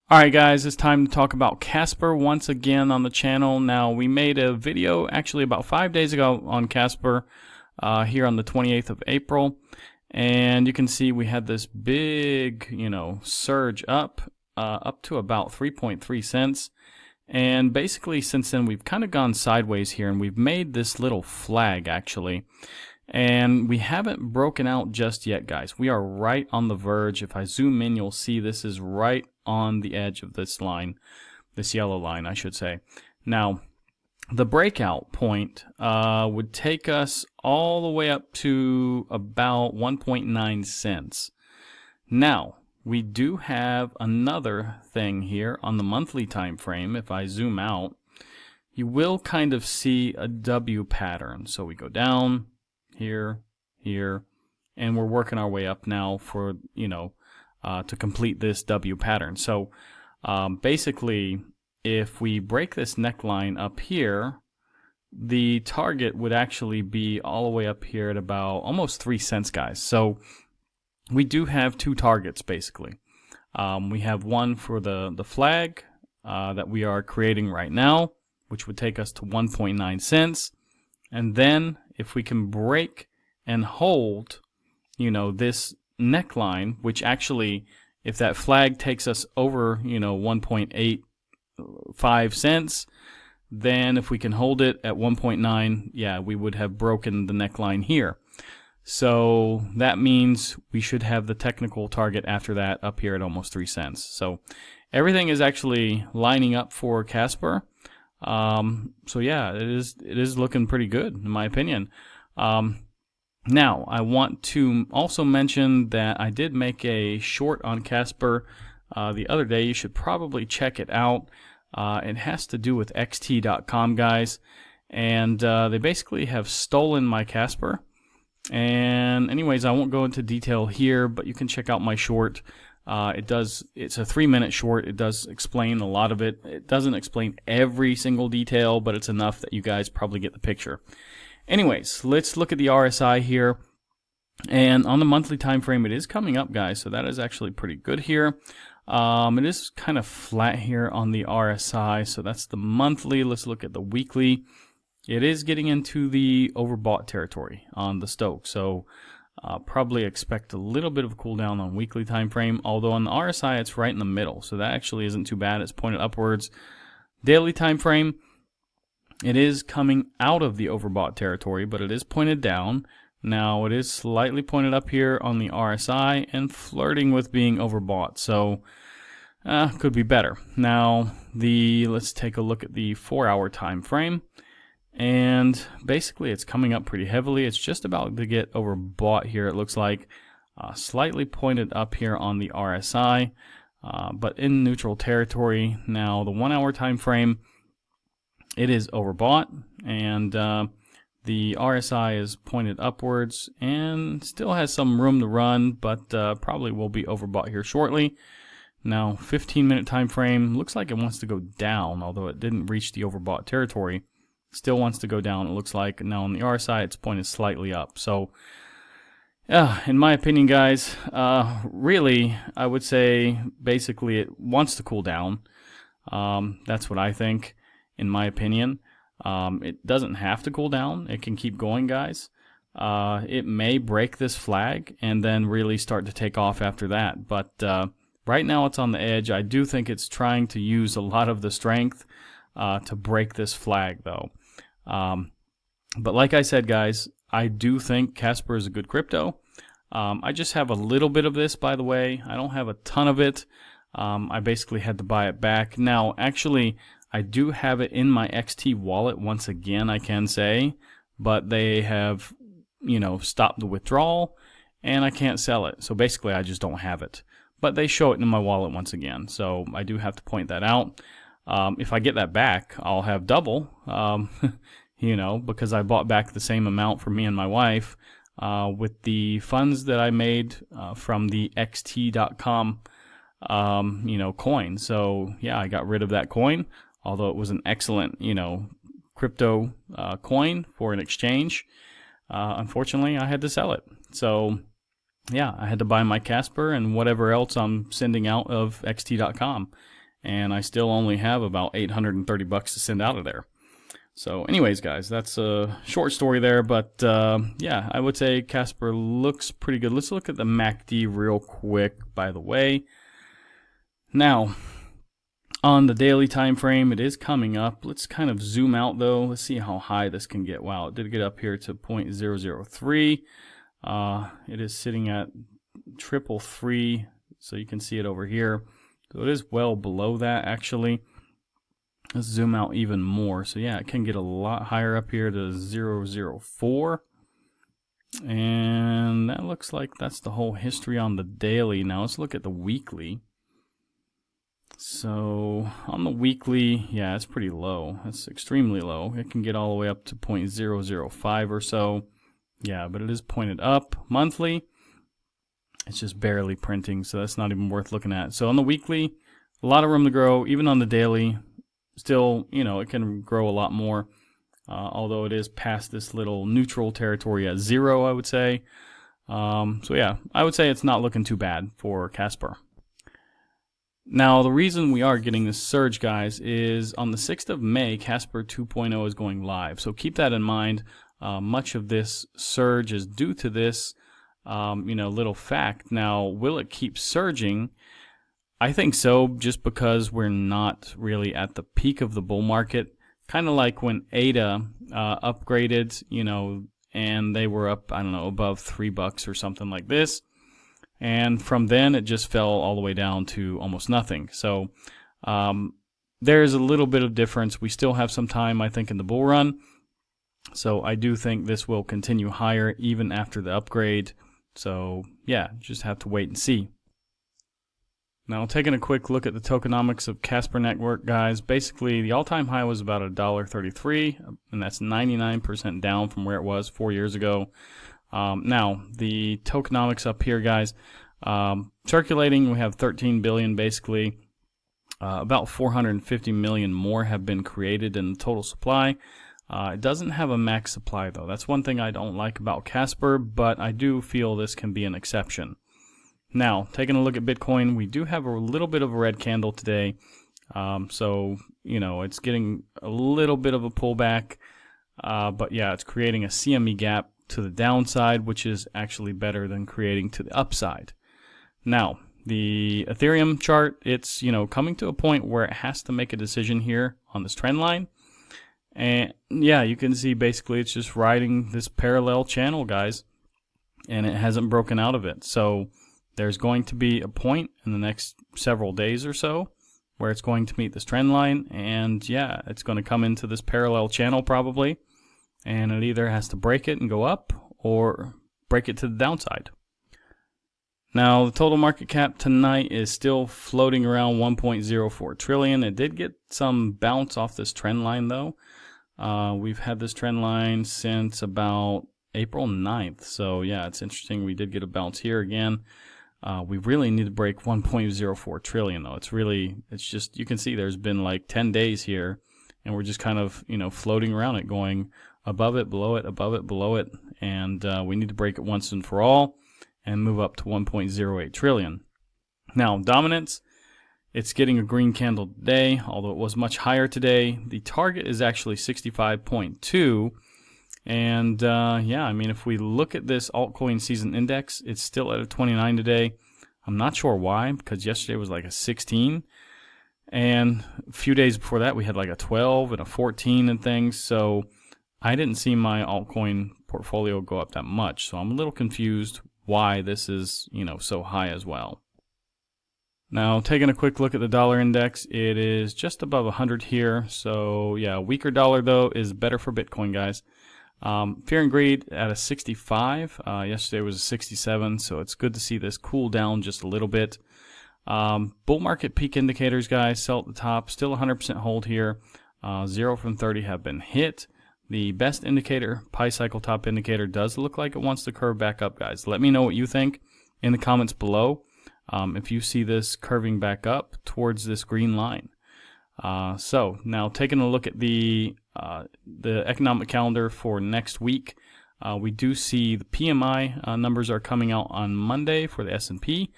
Alright guys, it's time to talk about Casper once again on the channel. Now, we made a video actually about 5 days ago on Casper here on the 28th of April. And you can see we had this big, surge up to about 3.3 cents. And basically since then we've kind of gone sideways here, and we've made this little flag actually. And we haven't broken out just yet, guys. We are right on the verge. If I zoom in, you'll see this is right on the edge of this line, this yellow line, I should say. Now, the breakout point would take us all the way up to about 1.9 cents. Now, we do have another thing here on the monthly time frame. If I zoom out, you will kind of see a W pattern. So we go down, here, and we're working our way up now for, to complete this W pattern. So basically, if we break this neckline up here, the target would actually be all the way up here at about almost 3 cents, guys. So we do have two targets, basically. We have one for the flag that we are creating right now, which would take us to 1.9 cents. And then if we can break and hold, this neckline, which actually, if that flag takes us over, 1.85 cents, then if we can hold it at 1.9, yeah, we would have broken the neckline here. So that means we should have the technical target after that up here at almost 3 cents. So everything is actually lining up for Casper. So yeah, it is looking pretty good in my opinion. Now I want to also mention that I did make a short on Casper the other day. You should probably check it out. It has to do with xt.com, guys, and they basically have stolen my Casper. And anyways, I won't go into detail here, but you can check out my short. It's a 3-minute short. It does explain a lot of it. It doesn't explain every single detail, but it's enough that you guys probably get the picture. Anyways, let's look at the RSI here. And on the monthly time frame, it is coming up, guys, so that is actually pretty good here. It is kind of flat here on the RSI, so that's the monthly. Let's look at the weekly. It is getting into the overbought territory on the Stoke, so probably expect a little bit of a cool down on weekly time frame, although on the RSI it's right in the middle, so that actually isn't too bad. It's pointed upwards. Daily time frame, it is coming out of the overbought territory, but it is pointed down. Now it is slightly pointed up here on the RSI and flirting with being overbought, so could be better. Now let's take a look at the 4-hour time frame. And basically it's coming up pretty heavily. It's just about to get overbought here, it looks like. Slightly pointed up here on the RSI, but in neutral territory. Now the 1-hour time frame, it is overbought, and the RSI is pointed upwards and still has some room to run, but probably will be overbought here shortly. Now 15-minute time frame looks like it wants to go down, although it didn't reach the overbought territory. Still wants to go down, it looks like. Now on the RSI it's pointed slightly up. So in my opinion, guys, really I would say basically it wants to cool down. That's what I think, in my opinion. It doesn't have to cool down. It can keep going, guys. It may break this flag and then really start to take off after that, but right now it's on the edge. I do think it's trying to use a lot of the strength to break this flag, though. But like I said, guys, I do think Casper is a good crypto. I just have a little bit of this, by the way. I don't have a ton of it. I basically had to buy it back. Now, actually, I do have it in my XT wallet once again, I can say, but they have, stopped the withdrawal, and I can't sell it. So basically, I just don't have it. But they show it in my wallet once again, so I do have to point that out. If I get that back, I'll have double, because I bought back the same amount for me and my wife with the funds that I made from the xt.com, coin. So yeah, I got rid of that coin, although it was an excellent, crypto coin for an exchange. Unfortunately, I had to sell it. So yeah, I had to buy my Casper and whatever else I'm sending out of xt.com. and I still only have about 830 bucks to send out of there. So anyways, guys, that's a short story there, but yeah, I would say Casper looks pretty good. Let's look at the MACD real quick, by the way. Now, on the daily time frame, it is coming up. Let's kind of zoom out, though. Let's see how high this can get. Wow, it did get up here to 0.003. It is sitting at 333, so you can see it over here. So it is well below that, actually. Let's zoom out even more. So yeah, it can get a lot higher up here to 0.004. And that looks like that's the whole history on the daily. Now let's look at the weekly. So on the weekly, yeah, it's pretty low. It's extremely low. It can get all the way up to 0.005 or so. Yeah, but it is pointed up. Monthly, it's just barely printing, so that's not even worth looking at. So on the weekly, a lot of room to grow. Even on the daily, still, you know, it can grow a lot more, although it is past this little neutral territory at 0, I would say. So yeah, I would say it's not looking too bad for Casper. Now, the reason we are getting this surge, guys, is on the 6th of May, Casper 2.0 is going live. So keep that in mind. Much of this surge is due to this, you know, little fact. Now, will it keep surging? I think so, just because we're not really at the peak of the bull market. Kind of like when ADA upgraded, you know, and they were up, I don't know, above $3 or something like this. And from then, it just fell all the way down to almost nothing. So there's a little bit of difference. We still have some time, I think, in the bull run. So I do think this will continue higher even after the upgrade. So yeah, just have to wait and see. Now, taking a quick look at the tokenomics of Casper Network, guys, basically the all-time high was about $1.33, and that's 99% down from where it was 4 years ago. Now, the tokenomics up here, guys, circulating, we have 13 billion basically. About 450 million more have been created in the total supply. It doesn't have a max supply, though. That's one thing I don't like about Casper, but I do feel this can be an exception. Now, taking a look at Bitcoin, we do have a little bit of a red candle today. So, you know, it's getting a little bit of a pullback. But yeah, it's creating a CME gap to the downside, which is actually better than creating to the upside. Now, the Ethereum chart, it's, you know, coming to a point where it has to make a decision here on this trend line. And yeah, you can see basically it's just riding this parallel channel, guys, and it hasn't broken out of it. So there's going to be a point in the next several days or so where it's going to meet this trend line, and yeah, it's going to come into this parallel channel probably, and it either has to break it and go up or break it to the downside. Now, the total market cap tonight is still floating around 1.04 trillion. It did get some bounce off this trend line, though. We've had this trend line since about April 9th. So, yeah, it's interesting. We did get a bounce here again. We really need to break 1.04 trillion, though. It's just, you can see there's been like 10 days here, and we're just kind of, you know, floating around it, going above it, below it, above it, below it. And we need to break it once and for all and move up to 1.08 trillion. Now, dominance, it's getting a green candle today, although it was much higher today. The target is actually 65.2. And yeah, I mean, if we look at this altcoin season index, it's still at a 29 today. I'm not sure why, because yesterday was like a 16. And a few days before that, we had like a 12 and a 14 and things. So I didn't see my altcoin portfolio go up that much. So I'm a little confused why this is, you know, so high as well. Now, taking a quick look at the dollar index, it is just above 100 here. So yeah, a weaker dollar though is better for Bitcoin, guys. Fear and greed at a 65. Yesterday was a 67, so it's good to see this cool down just a little bit. Bull market peak indicators, guys, sell at the top, still 100% hold here. 0 from 30 have been hit. The best indicator, Pi Cycle Top Indicator, does look like it wants to curve back up, guys. Let me know what you think in the comments below. If you see this curving back up towards this green line. So now taking a look at the economic calendar for next week, we do see the PMI numbers are coming out on Monday for the S&P.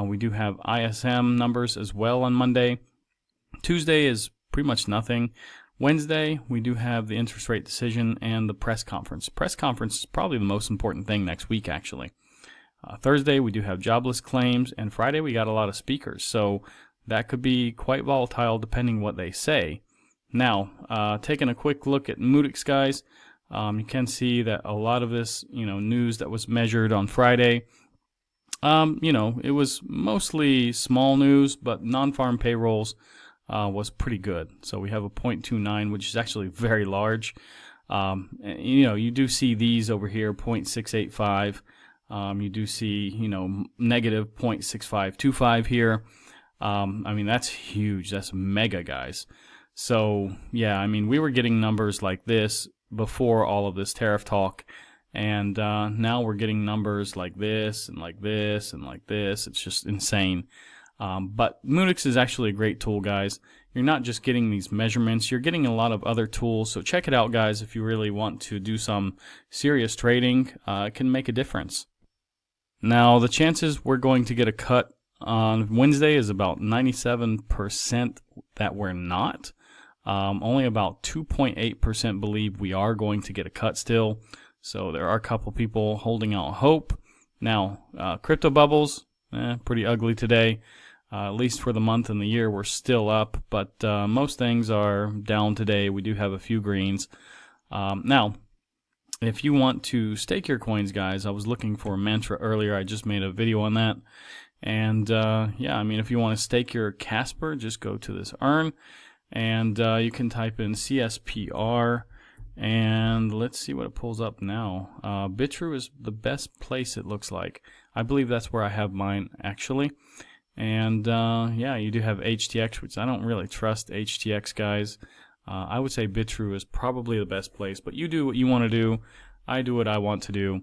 We do have ISM numbers as well on Monday. Tuesday is pretty much nothing. Wednesday, we do have the interest rate decision and the press conference. Press conference is probably the most important thing next week, actually. Thursday, we do have jobless claims, and Friday, we got a lot of speakers. So that could be quite volatile depending what they say. Now, taking a quick look at MEXC, guys, you can see that a lot of this, news that was measured on Friday, it was mostly small news, but non-farm payrolls was pretty good. So we have a 0.29, which is actually very large. You do see these over here, 0.685. You do see, negative 0.6525 here. That's huge. That's mega, guys. So, yeah, we were getting numbers like this before all of this tariff talk. And now we're getting numbers like this and like this and like this. It's just insane. But MEXC is actually a great tool, guys. You're not just getting these measurements. You're getting a lot of other tools. So check it out, guys, if you really want to do some serious trading. It can make a difference. Now, the chances we're going to get a cut on Wednesday is about 97% that we're not. Only about 2.8% believe we are going to get a cut still. So there are a couple people holding out hope. Now, crypto bubbles, pretty ugly today. At least for the month and the year, we're still up. But most things are down today. We do have a few greens. Now, if you want to stake your coins, guys, I was looking for a mantra earlier. I just made a video on that. And if you want to stake your Casper, just go to this earn. And you can type in CSPR. And let's see what it pulls up now. Bitrue is the best place, it looks like. I believe that's where I have mine, actually. And you do have HTX, which I don't really trust HTX, guys. I would say Bitrue is probably the best place, but you do what you want to do. I do what I want to do.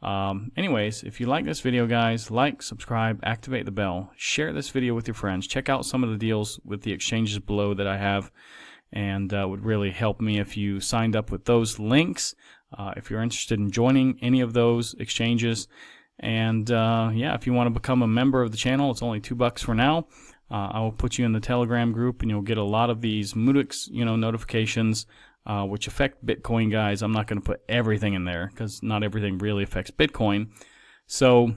Anyways, if you like this video, guys, like, subscribe, activate the bell, share this video with your friends. Check out some of the deals with the exchanges below that I have, and would really help me if you signed up with those links. If you're interested in joining any of those exchanges, and if you want to become a member of the channel, it's only $2 for now. I will put you in the Telegram group, and you'll get a lot of these MEXC, notifications, which affect Bitcoin, guys. I'm not going to put everything in there because not everything really affects Bitcoin. So,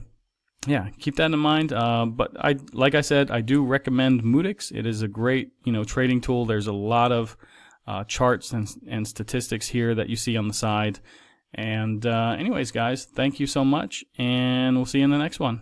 yeah, keep that in mind. But like I said, I do recommend MEXC. It is a great, trading tool. There's a lot of charts and statistics here that you see on the side. And anyways, guys, thank you so much, and we'll see you in the next one.